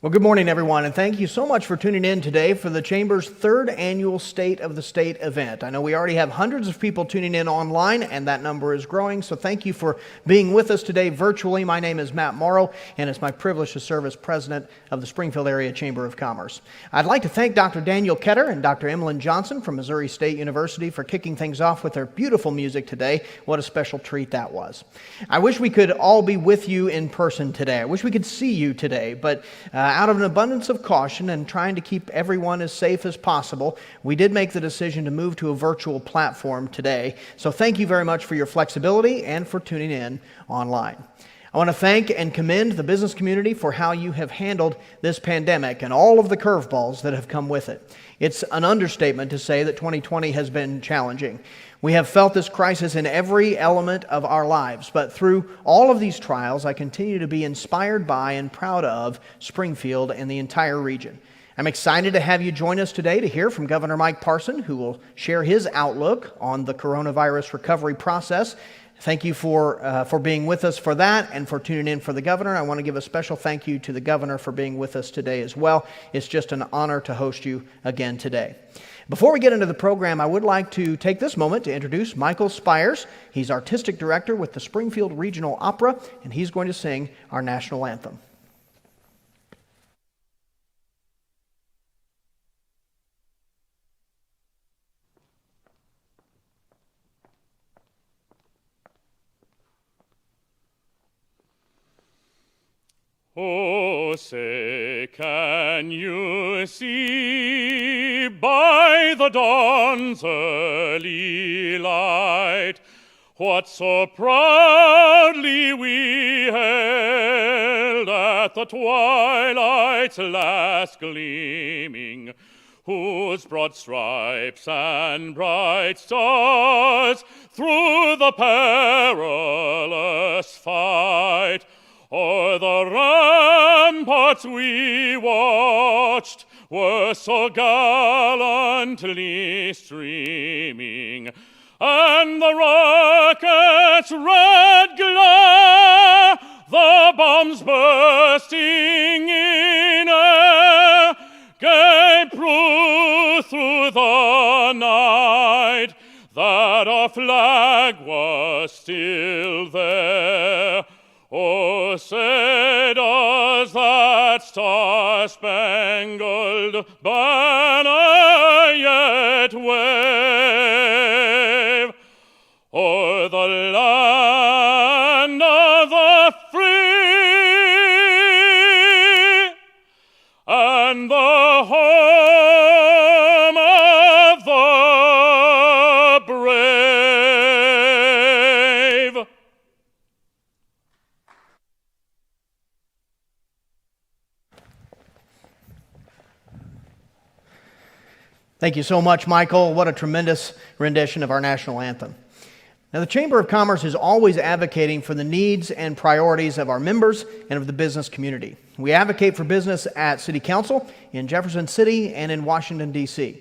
Well, good morning, everyone, and thank you so much for tuning in today for the Chamber's third annual State of the State event. I know we already have hundreds of people tuning in online, and that number is growing, so thank you for being with us today virtually. My name is Matt Morrow, and it's my privilege to serve as president of the Springfield Area Chamber of Commerce. I'd like to thank Dr. Daniel Ketter and Dr. Emlyn Johnson from Missouri State University for kicking things off with their beautiful music today. What a special treat that was. I wish we could all be with you in person today. I wish we could see you today, but out of an abundance of caution and trying to keep everyone as safe as possible, we did make the decision to move to a virtual platform today. So thank you very much for your flexibility and for tuning in online. I want to thank and commend the business community for how you have handled this pandemic and all of the curveballs that have come with it. It's an understatement to say that 2020 has been challenging. We have felt this crisis in every element of our lives, but through all of these trials, I continue to be inspired by and proud of Springfield and the entire region. I'm excited to have you join us today to hear from Governor Mike Parson, who will share his outlook on the coronavirus recovery process. Thank you for being with us for that and for tuning in for the governor. I want to give a special thank you to the governor for being with us today as well. It's just an honor to host you again today. Before we get into the program, I would like to take this moment to introduce Michael Spires. He's Artistic Director with the Springfield Regional Opera, and he's going to sing our national anthem. Oh, say, can you see by the dawn's early light what so proudly we hailed at the twilight's last gleaming, whose broad stripes and bright stars through the perilous fight o'er the ramparts we watched were so gallantly streaming, and the rocket's red glare, the bombs bursting in air, gave proof through the night that our flag was still there. Oh, say does that star-spangled banner yet wave o'er the land of the free and the home of the brave? Thank you so much, Michael. What a tremendous rendition of our national anthem. Now, the Chamber of Commerce is always advocating for the needs and priorities of our members and of the business community. We advocate for business at City Council, in Jefferson City, and in Washington, D.C.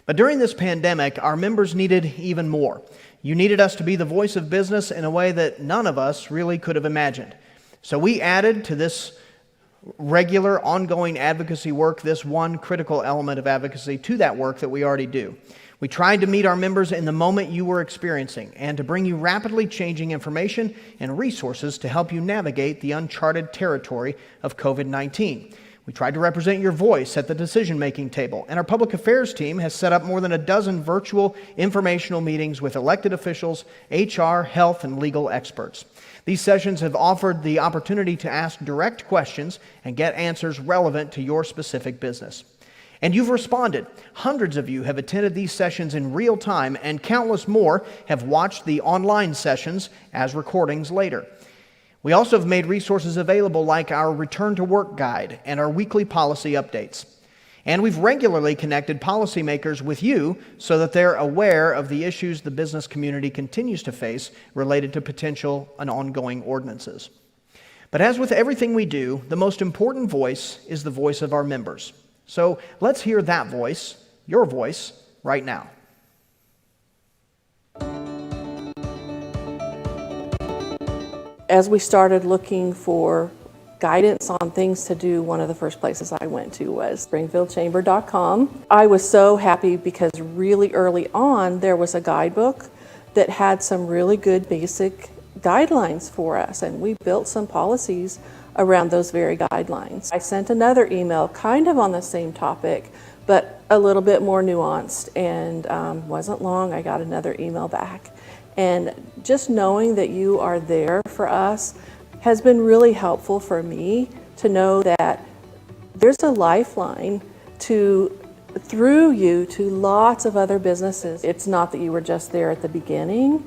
But during this pandemic, our members needed even more. You needed us to be the voice of business in a way that none of us really could have imagined. So we added to this regular, ongoing advocacy work, this one critical element of advocacy to that work that we already do. We tried to meet our members in the moment you were experiencing and to bring you rapidly changing information and resources to help you navigate the uncharted territory of COVID-19. We tried to represent your voice at the decision-making table, and our public affairs team has set up more than a dozen virtual informational meetings with elected officials, HR, health, and legal experts. These sessions have offered the opportunity to ask direct questions and get answers relevant to your specific business. And you've responded. Hundreds of you have attended these sessions in real time, and countless more have watched the online sessions as recordings later. We also have made resources available like our Return to Work Guide and our weekly policy updates. And we've regularly connected policymakers with you so that they're aware of the issues the business community continues to face related to potential and ongoing ordinances. But as with everything we do, the most important voice is the voice of our members. So let's hear that voice, your voice, right now. As we started looking for guidance on things to do, one of the first places I went to was springfieldchamber.com. I was so happy because really early on there was a guidebook that had some really good basic guidelines for us, and we built some policies around those very guidelines. I sent another email kind of on the same topic, but a little bit more nuanced, and wasn't long I got another email back. And just knowing that you are there for us has been really helpful for me to know that There's a lifeline through you to lots of other businesses. It's not that you were just there at the beginning,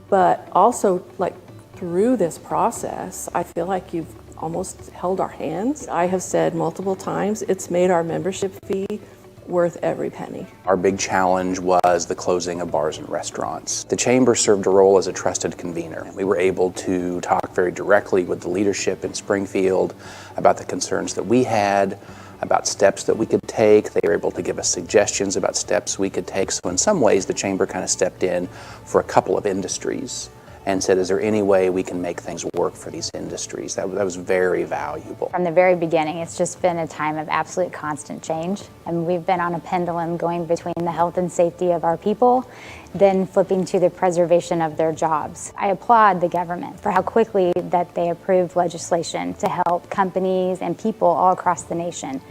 but also like through this process, I feel like you've almost held our hands. I have said multiple times, it's made our membership fee worth every penny. Our big challenge was the closing of bars and restaurants. The Chamber served a role as a trusted convener. We were able to talk very directly with the leadership in Springfield about the concerns that we had, about steps that we could take. They were able to give us suggestions about steps we could take. So in some ways, the Chamber kind of stepped in for a couple of industries and said, is there any way we can make things work for these industries? That was very valuable. From the very beginning, it's just been a time of absolute constant change. And we've been on a pendulum going between the health and safety of our people, then flipping to the preservation of their jobs. I applaud the government for how quickly that they approved legislation to help companies and people all across the nation.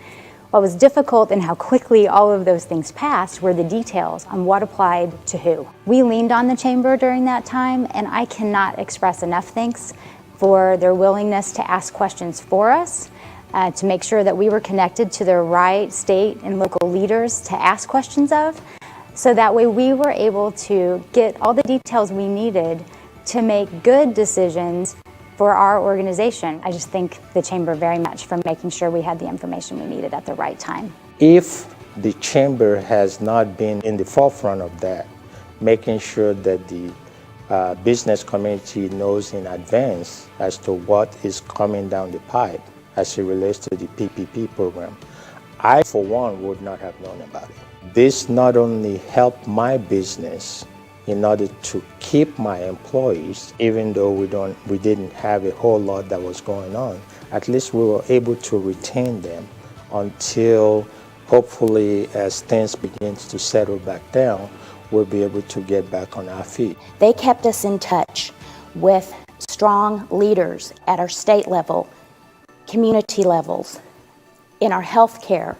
What was difficult in how quickly all of those things passed were the details on what applied to who. We leaned on the Chamber during that time, and I cannot express enough thanks for their willingness to ask questions for us, to make sure that we were connected to the right state and local leaders to ask questions of, so that way we were able to get all the details we needed to make good decisions for our organization. I just thank the Chamber very much for making sure we had the information we needed at the right time. If the Chamber has not been in the forefront of that, making sure that the business community knows in advance as to what is coming down the pipe as it relates to the PPP program, I, for one, would not have known about it. This not only helped my business in order to keep my employees, even though we didn't have a whole lot that was going on, at least we were able to retain them until hopefully as things begin to settle back down, we'll be able to get back on our feet. They kept us in touch with strong leaders at our state level, community levels, in our health care.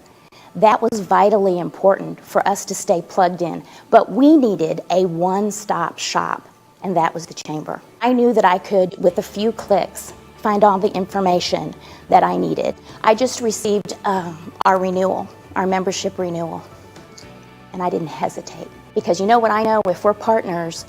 That was vitally important for us to stay plugged in. But we needed a one-stop shop, and that was the Chamber. I knew that I could, with a few clicks, find all the information that I needed. I just received our renewal, our membership renewal, and I didn't hesitate. Because you know what I know, if we're partners,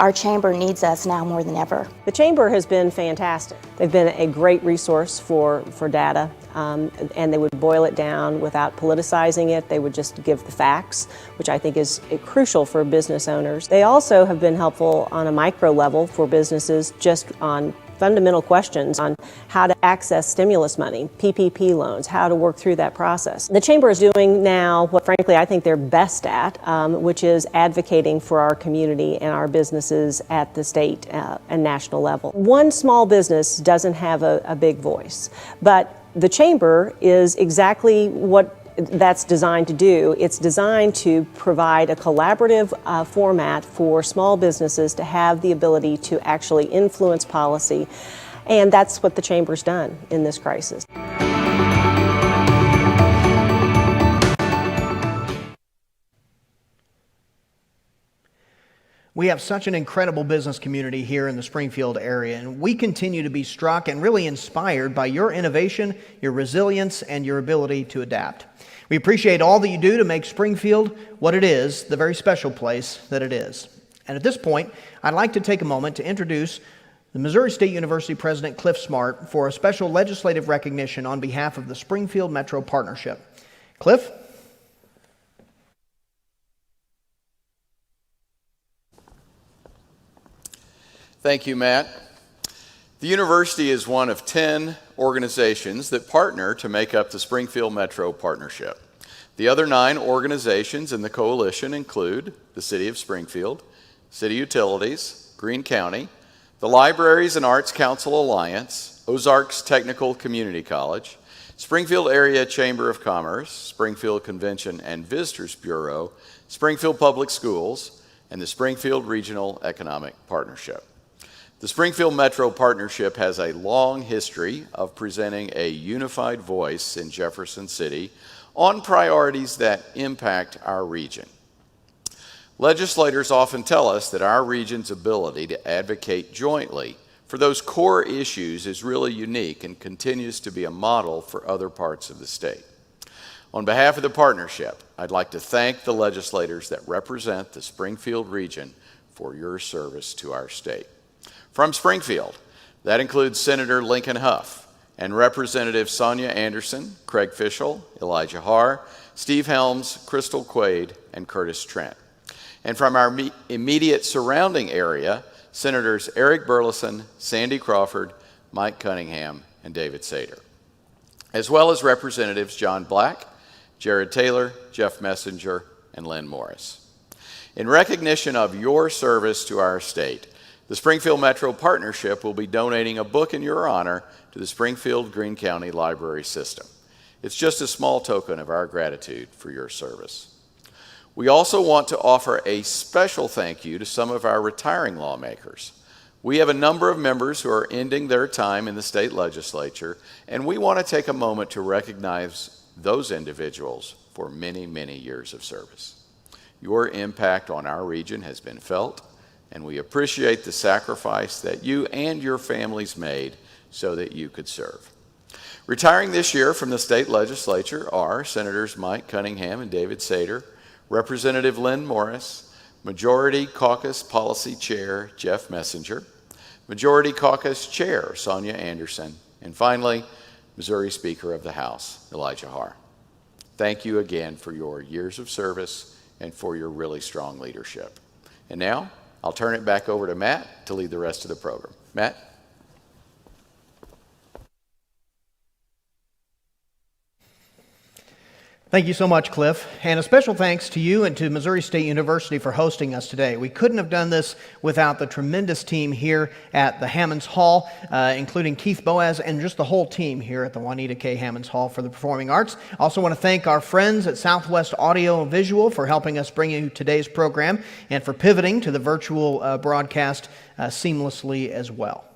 our Chamber needs us now more than ever. The Chamber has been fantastic. They've been a great resource for data, and they would boil it down without politicizing it. They would just give the facts, which I think is crucial for business owners. They also have been helpful on a micro level for businesses, just on fundamental questions on how to access stimulus money, PPP loans, how to work through that process. The Chamber is doing now what, frankly, I think they're best at, which is advocating for our community and our businesses at the state and national level. One small business doesn't have a big voice, but the Chamber is exactly what that's designed to do. It's designed to provide a collaborative format for small businesses to have the ability to actually influence policy, and that's what the Chamber's done in this crisis. We have such an incredible business community here in the Springfield area, and we continue to be struck and really inspired by your innovation, your resilience, and your ability to adapt. We appreciate all that you do to make Springfield what it is, the very special place that it is. And at this point, I'd like to take a moment to introduce the Missouri State University President Cliff Smart for a special legislative recognition on behalf of the Springfield Metro Partnership. Cliff? Thank you, Matt. The university is one of 10 organizations that partner to make up the Springfield Metro Partnership. The other 9 organizations in the coalition include the City of Springfield, City Utilities, Greene County, the Libraries and Arts Council Alliance, Ozarks Technical Community College, Springfield Area Chamber of Commerce, Springfield Convention and Visitors Bureau, Springfield Public Schools, and the Springfield Regional Economic Partnership. The Springfield Metro Partnership has a long history of presenting a unified voice in Jefferson City on priorities that impact our region. Legislators often tell us that our region's ability to advocate jointly for those core issues is really unique and continues to be a model for other parts of the state. On behalf of the partnership, I'd like to thank the legislators that represent the Springfield region for your service to our state. From Springfield, that includes Senator Lincoln Huff and Representatives Sonia Anderson, Craig Fischel, Elijah Haar, Steve Helms, Crystal Quaid, and Curtis Trent. And from our immediate surrounding area, Senators Eric Burleson, Sandy Crawford, Mike Cunningham, and David Sater, as well as Representatives John Black, Jared Taylor, Jeff Messenger, and Lynn Morris. In recognition of your service to our state, the Springfield Metro Partnership will be donating a book in your honor to the Springfield Greene County Library System. It's just a small token of our gratitude for your service. We also want to offer a special thank you to some of our retiring lawmakers. We have a number of members who are ending their time in the state legislature, and we want to take a moment to recognize those individuals for many, many years of service. Your impact on our region has been felt, and we appreciate the sacrifice that you and your families made so that you could serve. Retiring this year from the state legislature are Senators Mike Cunningham and David Sater, Representative Lynn Morris, Majority Caucus Policy Chair Jeff Messenger, Majority Caucus Chair Sonia Anderson, and finally, Missouri Speaker of the House, Elijah Haar. Thank you again for your years of service and for your really strong leadership. And now, I'll turn it back over to Matt to lead the rest of the program. Matt? Thank you so much, Cliff. And a special thanks to you and to Missouri State University for hosting us today. We couldn't have done this without the tremendous team here at the Hammonds Hall, including Keith Boaz and just the whole team here at the Juanita K. Hammonds Hall for the Performing Arts. I also want to thank our friends at Southwest Audio and Visual for helping us bring you today's program and for pivoting to the virtual broadcast seamlessly as well.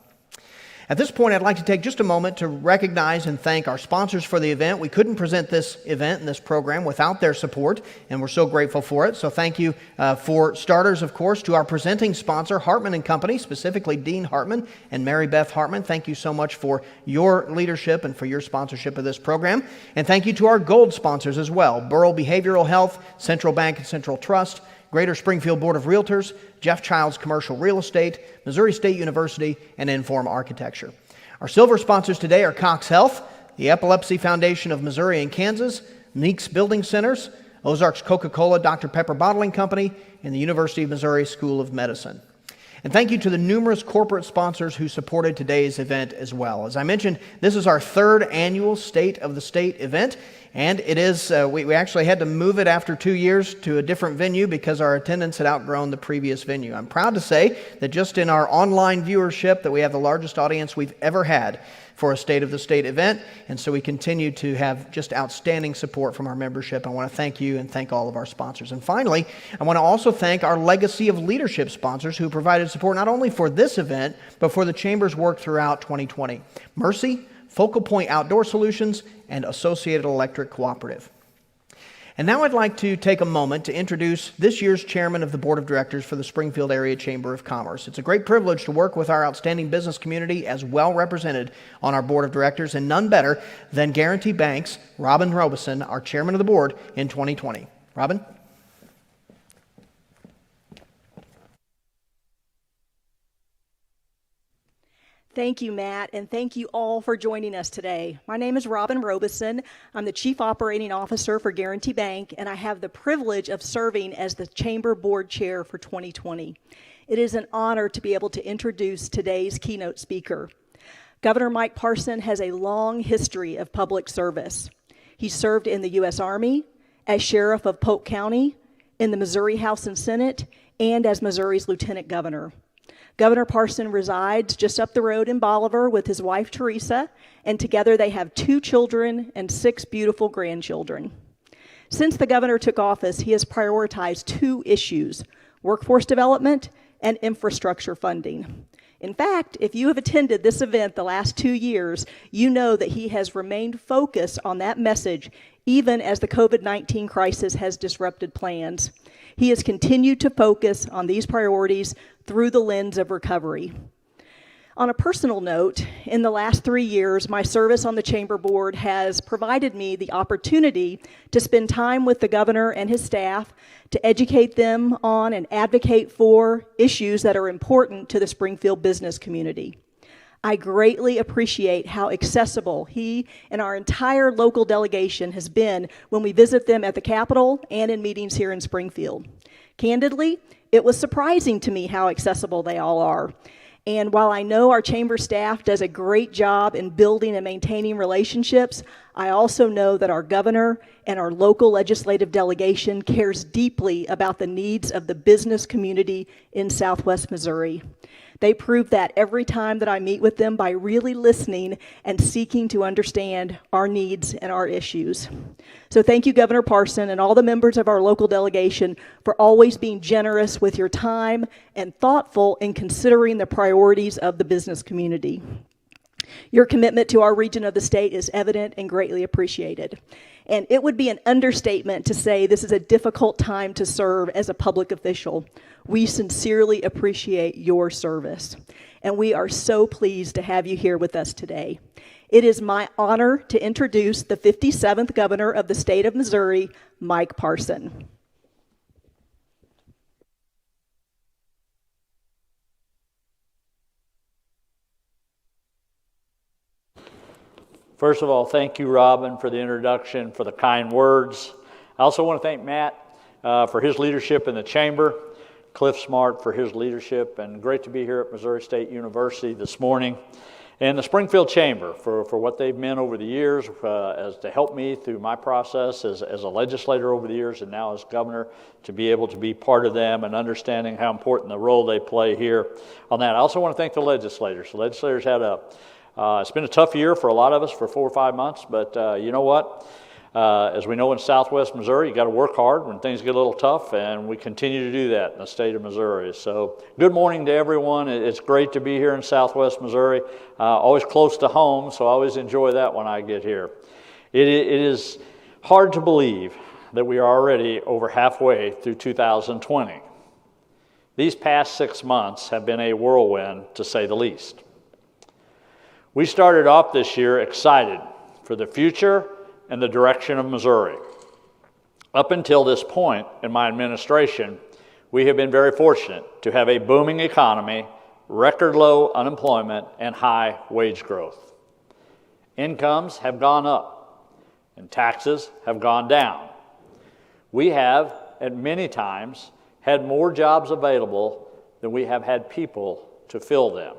At this point, I'd like to take just a moment to recognize and thank our sponsors for the event. We couldn't present this event and this program without their support, and we're so grateful for it. So thank you for starters, of course, to our presenting sponsor, Hartman & Company, specifically Dean Hartman and Mary Beth Hartman. Thank you so much for your leadership and for your sponsorship of this program. And thank you to our gold sponsors as well, Burrell Behavioral Health, Central Bank and Central Trust, Greater Springfield Board of Realtors, Jeff Childs Commercial Real Estate, Missouri State University, and Inform Architecture. Our silver sponsors today are Cox Health, the Epilepsy Foundation of Missouri and Kansas, Neeks Building Centers, Ozarks Coca-Cola Dr. Pepper Bottling Company, and the University of Missouri School of Medicine. And thank you to the numerous corporate sponsors who supported today's event as well. As I mentioned, this is our third annual State of the State event, and it is, we actually had to move it after 2 years to a different venue because our attendance had outgrown the previous venue. I'm proud to say that just in our online viewership that we have the largest audience we've ever had for a State of the State event, and so we continue to have just outstanding support from our membership. I want to thank you and thank all of our sponsors. And finally, I want to also thank our legacy of leadership sponsors who provided support not only for this event, but for the Chamber's work throughout 2020. Mercy, Focal Point Outdoor Solutions, and Associated Electric Cooperative. And now I'd like to take a moment to introduce this year's chairman of the Board of Directors for the Springfield Area Chamber of Commerce. It's a great privilege to work with our outstanding business community as well represented on our Board of Directors, and none better than Guarantee Bank's Robin Robeson, our chairman of the board in 2020. Robin? Thank you, Matt, and thank you all for joining us today. My name is Robin Robeson. I'm the Chief Operating Officer for Guarantee Bank, and I have the privilege of serving as the Chamber Board Chair for 2020. It is an honor to be able to introduce today's keynote speaker. Governor Mike Parson has a long history of public service. He served in the U.S. Army, as Sheriff of Polk County, in the Missouri House and Senate, and as Missouri's Lieutenant Governor. Governor Parson resides just up the road in Bolivar with his wife, Teresa, and together they have 2 children and 6 beautiful grandchildren. Since the governor took office, he has prioritized 2 issues: workforce development and infrastructure funding. In fact, if you have attended this event the last 2 years, you know that he has remained focused on that message even as the COVID-19 crisis has disrupted plans. He has continued to focus on these priorities through the lens of recovery. On a personal note, in the last 3 years, my service on the Chamber Board has provided me the opportunity to spend time with the governor and his staff to educate them on and advocate for issues that are important to the Springfield business community. I greatly appreciate how accessible he and our entire local delegation has been when we visit them at the Capitol and in meetings here in Springfield. Candidly, it was surprising to me how accessible they all are. And while I know our chamber staff does a great job in building and maintaining relationships, I also know that our governor and our local legislative delegation cares deeply about the needs of the business community in Southwest Missouri. They prove that every time that I meet with them by really listening and seeking to understand our needs and our issues. So thank you, Governor Parson, and all the members of our local delegation for always being generous with your time and thoughtful in considering the priorities of the business community. Your commitment to our region of the state is evident and greatly appreciated. And it would be an understatement to say this is a difficult time to serve as a public official. We sincerely appreciate your service, and we are so pleased to have you here with us today. It is my honor to introduce the 57th Governor of the state of Missouri, Mike Parson. First of all, thank you, Robin, for the introduction, for the kind words. I also want to thank Matt for his leadership in the Chamber, Cliff Smart for his leadership, and great to be here at Missouri State University this morning, and the Springfield Chamber for what they've meant over the years as to help me through my process as a legislator over the years and now as governor, to be able to be part of them and understanding how important the role they play here on that. I also want to thank the legislators. The legislators had it's been a tough year for a lot of us for 4 or 5 months, but you know what? As we know in Southwest Missouri, you got to work hard when things get a little tough, and we continue to do that in the state of Missouri. So good morning to everyone. It's great to be here in Southwest Missouri. Always close to home, so I always enjoy that when I get here. It is hard to believe that we are already over halfway through 2020. These past 6 months have been a whirlwind, to say the least. We started off this year excited for the future and the direction of Missouri. Up until this point in my administration, we have been very fortunate to have a booming economy, record low unemployment, and high wage growth. Incomes have gone up, and taxes have gone down. We have, at many times, had more jobs available than we have had people to fill them.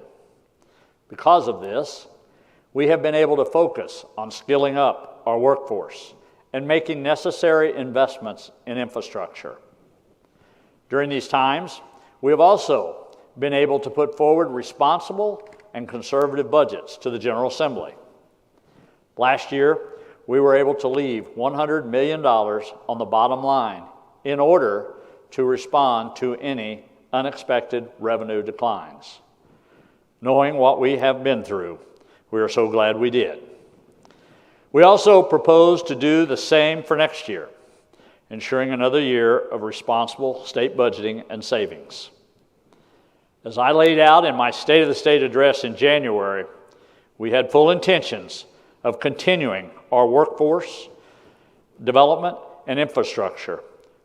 Because of this, we have been able to focus on skilling up our workforce and making necessary investments in infrastructure. During these times, we have also been able to put forward responsible and conservative budgets to the General Assembly. Last year, we were able to leave $100 million on the bottom line in order to respond to any unexpected revenue declines. Knowing what we have been through, we are so glad we did. We also propose to do the same for next year, ensuring another year of responsible state budgeting and savings. As I laid out in my State of the State address in January, we had full intentions of continuing our workforce development and infrastructure,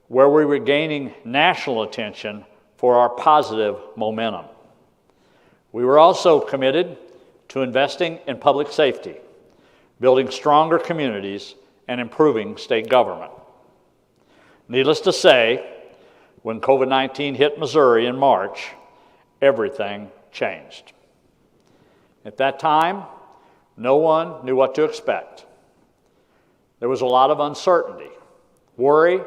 where we were gaining national attention for our positive momentum. We were also committed to investing in public safety, building stronger communities, and improving state government. Needless to say, when COVID-19 hit Missouri in March, everything changed. At that time, no one knew what to expect. There was a lot of uncertainty, worry,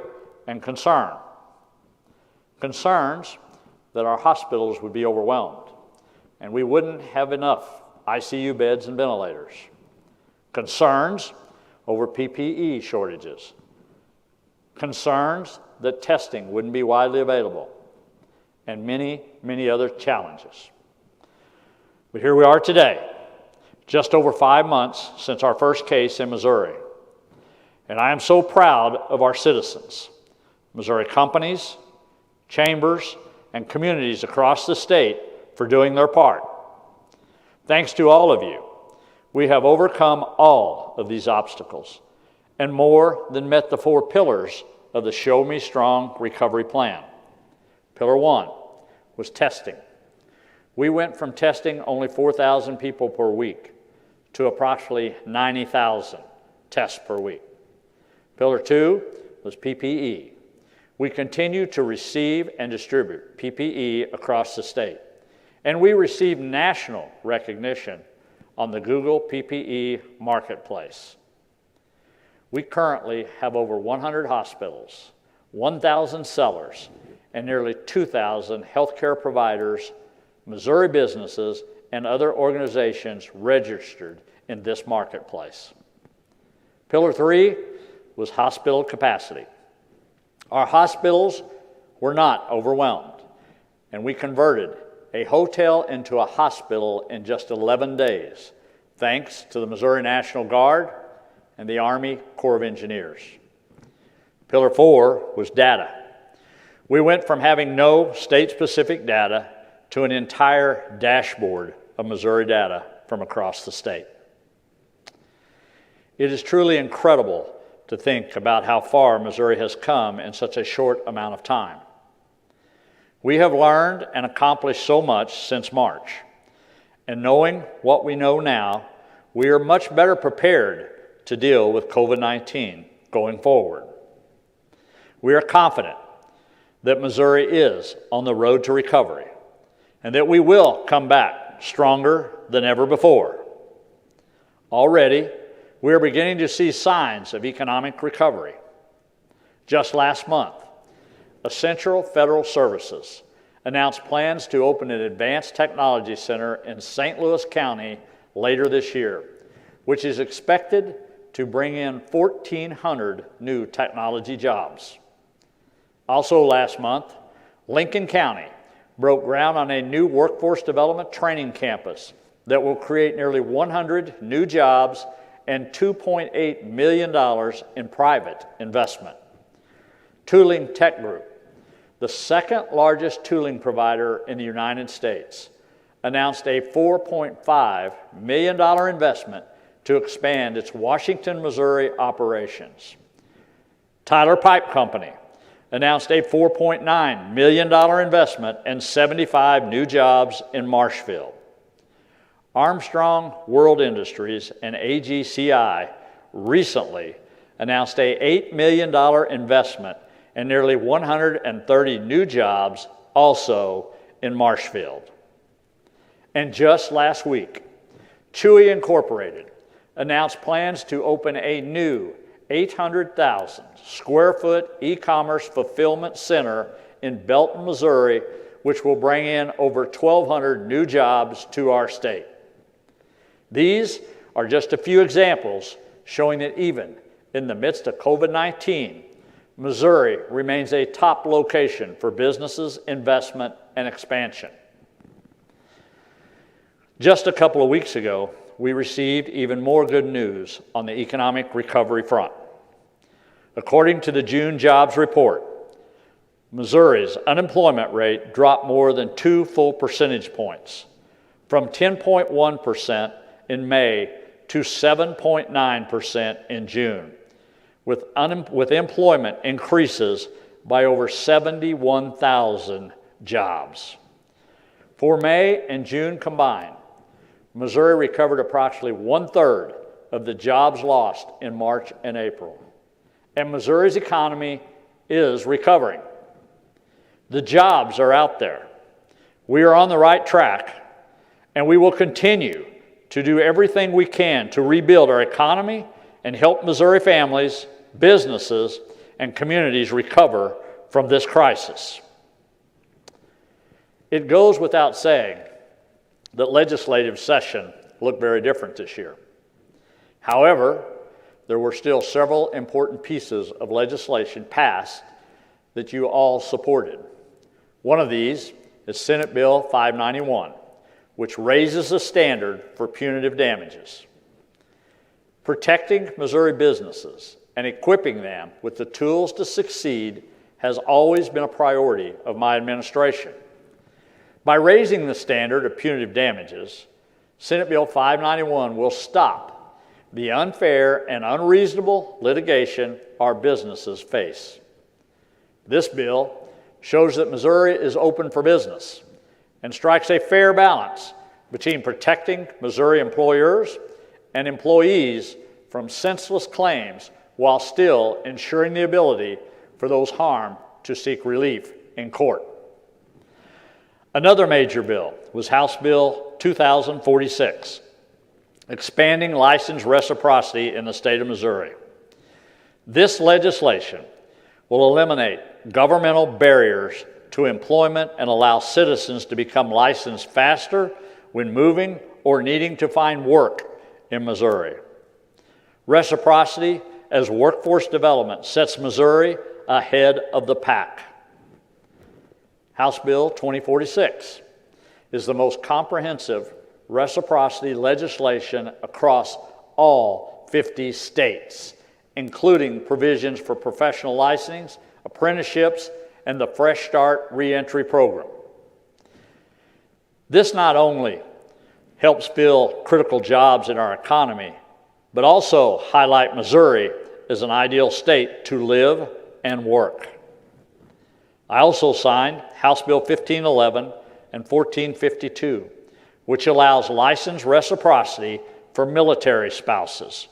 and concern. Concerns that our hospitals would be overwhelmed and we wouldn't have enough ICU beds and ventilators. Concerns over PPE shortages. Concerns that testing wouldn't be widely available. And many, many other challenges. But here we are today, just over 5 months since our first case in Missouri. And I am so proud of our citizens, Missouri companies, chambers, and communities across the state for doing their part. Thanks to all of you, we have overcome all of these obstacles and more than met the 4 pillars of the Show Me Strong recovery plan. Pillar 1 was testing. We went from testing only 4,000 people per week to approximately 90,000 tests per week. Pillar 2 was PPE. We continue to receive and distribute PPE across the state, and we received national recognition on the Google PPE Marketplace. We currently have over 100 hospitals, 1,000 sellers, and nearly 2,000 healthcare providers, Missouri businesses, and other organizations registered in this marketplace. Pillar 3 was hospital capacity. Our hospitals were not overwhelmed, and we converted a hotel into a hospital in just 11 days, thanks to the Missouri National Guard and the Army Corps of Engineers. Pillar 4 was data. We went from having no state-specific data to an entire dashboard of Missouri data from across the state. It is truly incredible to think about how far Missouri has come in such a short amount of time. We have learned and accomplished so much since March, and knowing what we know now, we are much better prepared to deal with COVID-19 going forward. We are confident that Missouri is on the road to recovery and that we will come back stronger than ever before. Already, we are beginning to see signs of economic recovery. Just last month, Essential Federal Services announced plans to open an advanced technology center in St. Louis County later this year, which is expected to bring in 1,400 new technology jobs. Also last month, Lincoln County broke ground on a new workforce development training campus that will create nearly 100 new jobs and $2.8 million in private investment. Tooling Tech Group, the second largest tooling provider in the United States, announced a $4.5 million investment to expand its Washington, Missouri operations. Tyler Pipe Company announced a $4.9 million investment and 75 new jobs in Marshfield. Armstrong World Industries and AGCI recently announced a $8 million investment and nearly 130 new jobs also in Marshfield. And just last week, Chewy Incorporated announced plans to open a new 800,000 square foot e-commerce fulfillment center in Belton, Missouri, which will bring in over 1,200 new jobs to our state. These are just a few examples showing that even in the midst of COVID-19, Missouri remains a top location for businesses, investment, and expansion. Just a couple of weeks ago, we received even more good news on the economic recovery front. According to the June jobs report, Missouri's unemployment rate dropped more than 2 full percentage points, from 10.1% in May to 7.9% in June, with employment increases by over 71,000 jobs. For May and June combined, Missouri recovered approximately 1/3 of the jobs lost in March and April. And Missouri's economy is recovering. The jobs are out there. We are on the right track, and we will continue to do everything we can to rebuild our economy and help Missouri families, businesses, and communities recover from this crisis. It goes without saying that legislative session looked very different this year. However, there were still several important pieces of legislation passed that you all supported. One of these is Senate Bill 591, which raises the standard for punitive damages. Protecting Missouri businesses and equipping them with the tools to succeed has always been a priority of my administration. By raising the standard of punitive damages, Senate Bill 591 will stop the unfair and unreasonable litigation our businesses face. This bill shows that Missouri is open for business and strikes a fair balance between protecting Missouri employers and employees from senseless claims while still ensuring the ability for those harmed to seek relief in court. Another major bill was House Bill 2046, expanding license reciprocity in the state of Missouri. This legislation will eliminate governmental barriers to employment and allow citizens to become licensed faster when moving or needing to find work in Missouri. Reciprocity as workforce development sets Missouri ahead of the pack. House Bill 2046 is the most comprehensive reciprocity legislation across all 50 states, including provisions for professional licensing, apprenticeships, and the Fresh Start Reentry Program. This not only helps fill critical jobs in our economy, but also highlight Missouri as an ideal state to live and work. I also signed House Bill 1511 and 1452, which allows license reciprocity for military spouses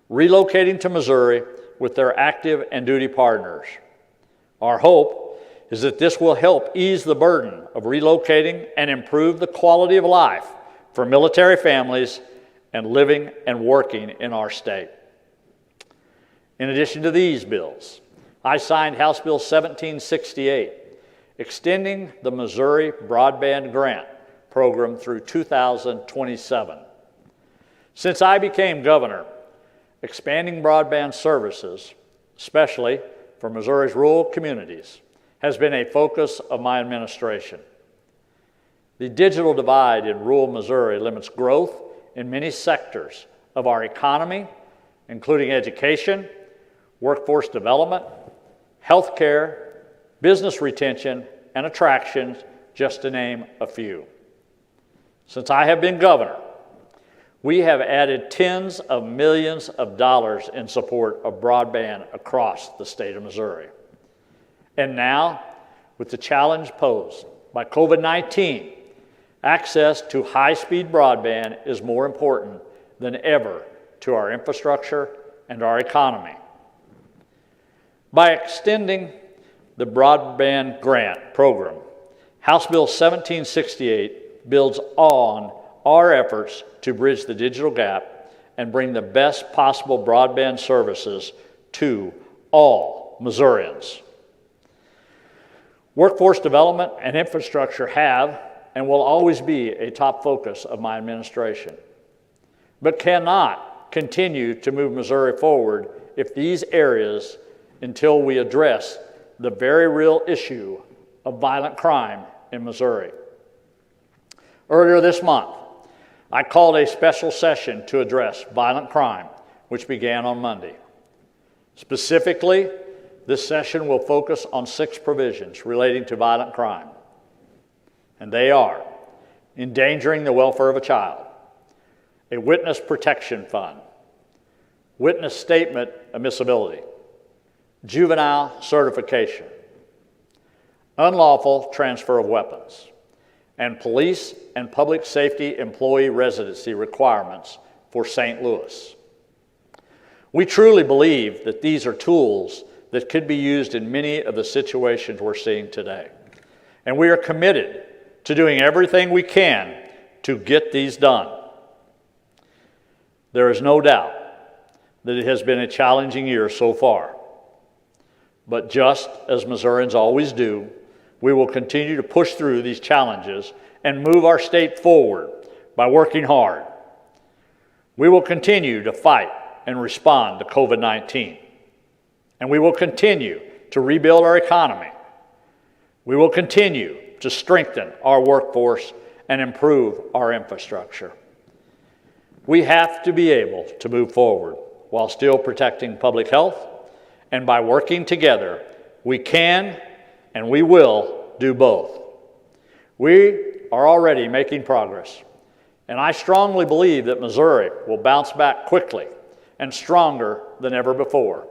relocating to Missouri with their active and duty partners. Our hope is that this will help ease the burden of relocating and improve the quality of life for military families and living and working in our state. In addition to these bills, I signed House Bill 1768, extending the Missouri Broadband Grant Program through 2027. Since I became governor, expanding broadband services, especially for Missouri's rural communities, has been a focus of my administration. The digital divide in rural Missouri limits growth in many sectors of our economy, including education, workforce development, healthcare, business retention, and attractions, just to name a few. Since I have been governor, we have added tens of millions of dollars in support of broadband across the state of Missouri. And now, with the challenge posed by COVID-19, access to high-speed broadband is more important than ever to our infrastructure and our economy. By extending the broadband grant program, House Bill 1768 builds on our efforts to bridge the digital gap and bring the best possible broadband services to all Missourians. Workforce development and infrastructure have and will always be a top focus of my administration, but cannot continue to move Missouri forward if these areas until we address the very real issue of violent crime in Missouri. Earlier this month, I called a special session to address violent crime, which began on Monday. Specifically, this session will focus on 6 provisions relating to violent crime. And they are endangering the welfare of a child, a witness protection fund, witness statement admissibility, juvenile certification, unlawful transfer of weapons, and police and public safety employee residency requirements for St. Louis. We truly believe that these are tools that could be used in many of the situations we're seeing today. And we are committed to doing everything we can to get these done. There is no doubt that it has been a challenging year so far. But just as Missourians always do, we will continue to push through these challenges and move our state forward by working hard. We will continue to fight and respond to COVID-19. And we will continue to rebuild our economy. We will continue to strengthen our workforce and improve our infrastructure. We have to be able to move forward while still protecting public health, and by working together, we can and we will do both. We are already making progress, And I strongly believe that Missouri will bounce back quickly and stronger than ever before.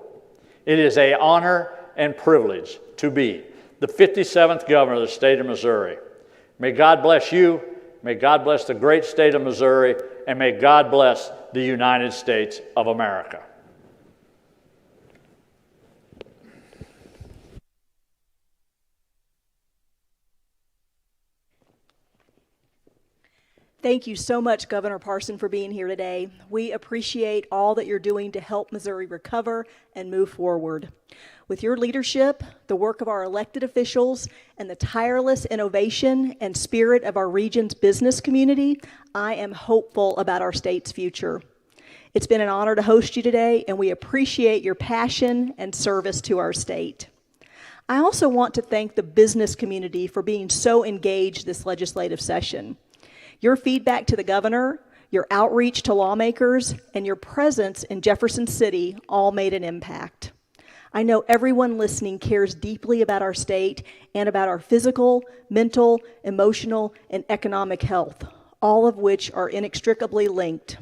It is an honor and privilege to be the 57th governor of the state of Missouri. May God bless you, may God bless the great state of Missouri, and may God bless the United States of America. Thank you so much, Governor Parson, for being here today. We appreciate all that you're doing to help Missouri recover and move forward. With your leadership, the work of our elected officials, and the tireless innovation and spirit of our region's business community, I am hopeful about our state's future. It's been an honor to host you today, and we appreciate your passion and service to our state. I also want to thank the business community for being so engaged this legislative session. Your feedback to the governor, your outreach to lawmakers, and your presence in Jefferson City all made an impact. I know everyone listening cares deeply about our state and about our physical, mental, emotional, and economic health, all of which are inextricably linked.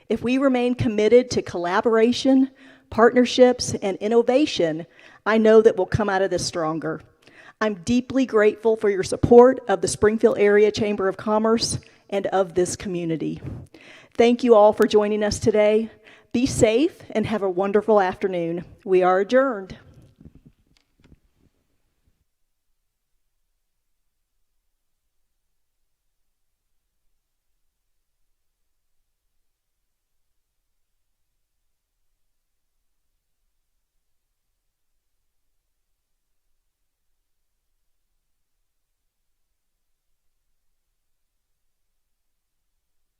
If we remain committed to collaboration, partnerships, and innovation, I know that we'll come out of this stronger. I'm deeply grateful for your support of the Springfield Area Chamber of Commerce and of this community. Thank you all for joining us today. Be safe and have a wonderful afternoon. We are adjourned.